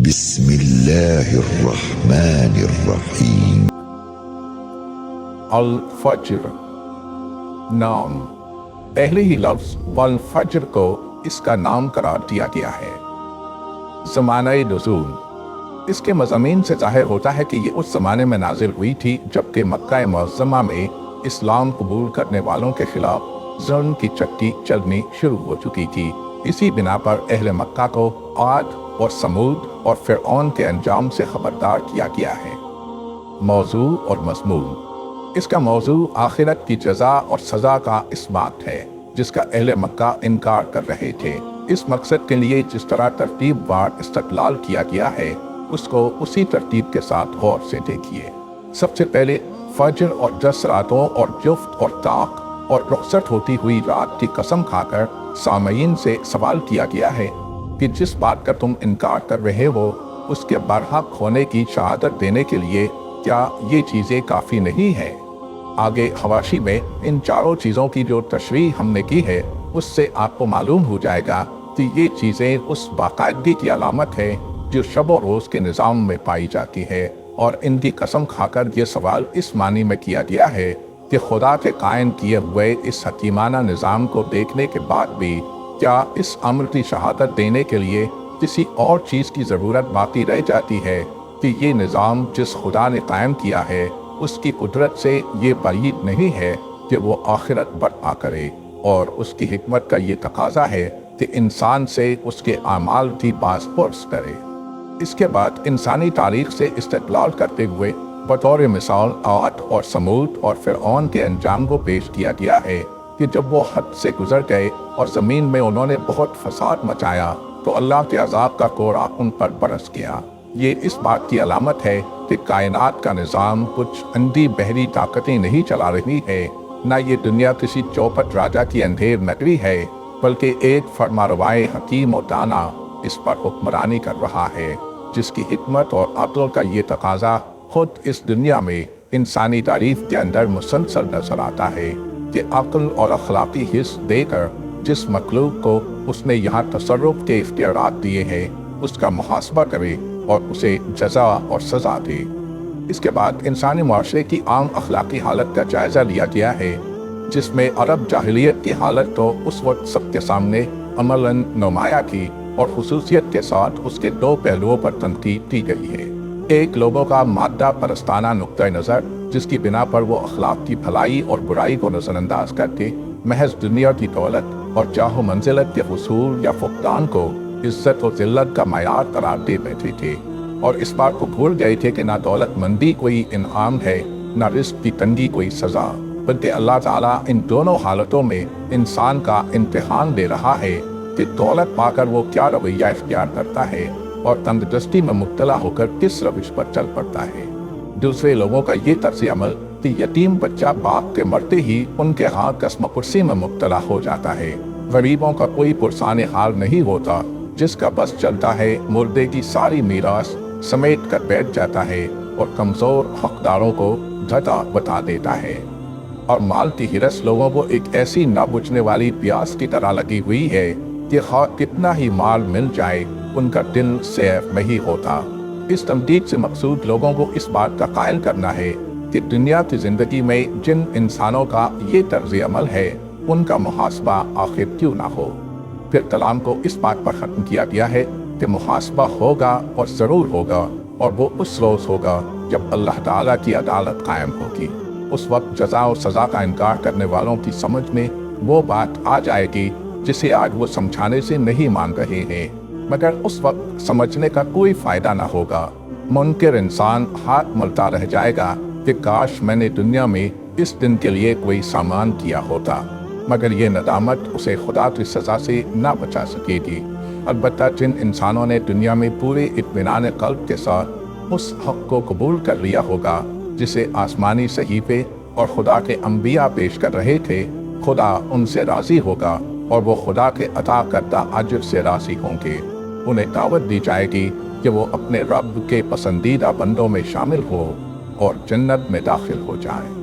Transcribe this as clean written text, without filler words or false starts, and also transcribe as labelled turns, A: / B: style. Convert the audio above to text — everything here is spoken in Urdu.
A: بسم اللہ الرحمن الرحیم۔
B: الفجر نام، پہلے ہی لفظ والفجر کو اس کا نام قرار دیا گیا ہے۔ زمانہ نزول، اس کے مضامین سے ظاہر ہوتا ہے کہ یہ اس زمانے میں نازل ہوئی تھی جبکہ مکہ معظمہ میں اسلام قبول کرنے والوں کے خلاف ظلم کی چکی چلنی شروع ہو چکی تھی۔ اسی بنا پر اہل مکہ کو عاد اور سمود اور فرعون کے انجام سے خبردار کیا گیا ہے۔ موضوع اور مضمون، اس کا موضوع آخرت کی جزا اور سزا کا اثبات ہے جس کا اہل مکہ انکار کر رہے تھے۔ اس مقصد کے لیے جس طرح ترتیب وار استدلال کیا گیا ہے اس کو اسی ترتیب کے ساتھ غور سے دیکھیے۔ سب سے پہلے فجر اور 10 راتوں اور جفت اور طاق اور رخصت ہوتی ہوئی رات کی قسم کھا کر سامعین سے سوال کیا گیا ہے کہ جس بات کا تم انکار کر رہے ہو اس کے برحق ہونے کی شہادت دینے کے لیے کیا یہ چیزیں کافی نہیں ہیں؟ آگے حواشی میں ان چاروں چیزوں کی جو تشریح ہم نے کی ہے اس سے آپ کو معلوم ہو جائے گا کہ یہ چیزیں اس باقاعدگی کی علامت ہے جو شب و روز کے نظام میں پائی جاتی ہے، اور ان کی قسم کھا کر یہ سوال اس معنی میں کیا گیا ہے کہ خدا کے قائم کیے ہوئے اس حکیمانہ نظام کو دیکھنے کے بعد بھی کیا اس امر کی شہادت دینے کے لیے کسی اور چیز کی ضرورت باقی رہ جاتی ہے کہ یہ نظام جس خدا نے قائم کیا ہے اس کی قدرت سے یہ بعید نہیں ہے کہ وہ آخرت برپا کرے، اور اس کی حکمت کا یہ تقاضا ہے کہ انسان سے اس کے اعمال کی باز پرس کرے۔ اس کے بعد انسانی تاریخ سے استدلال کرتے ہوئے بطور مثال عاد اور سمود اور فرعون کے انجام کو پیش کیا گیا ہے کہ جب وہ حد سے گزر گئے اور زمین میں انہوں نے بہت فساد مچایا تو اللہ کے عذاب کا کوڑا ان پر برس گیا۔ یہ اس بات کی علامت ہے کہ کائنات کا نظام کچھ اندھی بحری طاقتیں نہیں چلا رہی ہے، نہ یہ دنیا کسی چوپٹ راجا کی اندھیر نگری ہے، بلکہ ایک فرمانروائے حکیم و دانا اس پر حکمرانی کر رہا ہے جس کی حکمت اور عدل کا یہ تقاضا خود اس دنیا میں انسانی تاریخ کے اندر مسلسل نظر آتا ہے کہ عقل اور اخلاقی حص دے کر جس مخلوق کو اس نے یہاں تصرف کے اختیارات دیے ہیں اس کا محاسبہ کرے اور اسے جزا اور سزا دے۔ اس کے بعد انسانی معاشرے کی عام اخلاقی حالت کا جائزہ لیا گیا ہے جس میں عرب جاہلیت کی حالت تو اس وقت سب کے سامنے عملاً نمایاں تھی اور خصوصیت کے ساتھ اس کے دو پہلوؤں پر تنقید کی گئی ہے۔ ایک لوگوں کا مادہ پرستانہ نقطۂ نظر جس کی بنا پر وہ اخلاق کی بھلائی اور برائی کو نظر انداز کر کے محض دنیا کی دولت اور جاہ و منزلت کے حصول یا فقدان کو عزت و ذلت کا معیار قرار دے بیٹھے تھے، اور اس بات کو بھول گئے تھے کہ نہ دولت مندی کوئی انعام ہے نہ رزق کی تنگی کوئی سزا، بلکہ اللہ تعالیٰ ان دونوں حالتوں میں انسان کا امتحان دے رہا ہے کہ دولت پا کر وہ کیا رویہ اختیار کرتا ہے اور تندرستی میں مبتلا ہو کر کس روش پر چل پڑتا ہے۔ دوسرے لوگوں کا یہ طرز عمل کہ یتیم بچہ باپ کے مرتے ہی ان کے ہاں قسم پرسی میں مبتلا ہو جاتا ہے، غریبوں کا کوئی پرسان حال نہیں ہوتا، جس کا بس چلتا ہے مردے کی ساری میراث سمیٹ کر بیٹھ جاتا ہے اور کمزور حقداروں کو دھتا بتا دیتا ہے، اور مال کی ہرس لوگوں کو ایک ایسی نہ بجھنے والی پیاس کی طرح لگی ہوئی ہے کہ خواہ کتنا ہی مال مل جائے ان کا دل سیف نہیں ہوتا۔ اس تمدید سے مقصود لوگوں کو اس بات کا قائل کرنا ہے کہ دنیا کی زندگی میں جن انسانوں کا یہ طرز عمل ہے ان کا محاسبہ آخر کیوں نہ ہو۔ پھر کلام کو اس بات پر ختم کیا گیا ہے کہ محاسبہ ہوگا اور ضرور ہوگا، اور وہ اس روز ہوگا جب اللہ تعالیٰ کی عدالت قائم ہوگی۔ اس وقت جزا و سزا کا انکار کرنے والوں کی سمجھ میں وہ بات آ جائے گی جسے آج وہ سمجھانے سے نہیں مان رہے ہیں، مگر اس وقت سمجھنے کا کوئی فائدہ نہ ہوگا۔ منکر انسان ہاتھ ملتا رہ جائے گا کہ کاش میں نے دنیا میں اس دن کے لیے کوئی سامان کیا ہوتا، مگر یہ ندامت اسے خدا کی سزا سے نہ بچا سکے گی۔ البتہ جن انسانوں نے دنیا میں پورے اطمینان قلب کے ساتھ اس حق کو قبول کر لیا ہوگا جسے آسمانی صحیفے اور خدا کے انبیاء پیش کر رہے تھے، خدا ان سے راضی ہوگا اور وہ خدا کے عطا کردہ اجر سے راضی ہوں گے۔ انہیں دعوت دی جائے گی کہ وہ اپنے رب کے پسندیدہ بندوں میں شامل ہو اور جنت میں داخل ہو جائیں۔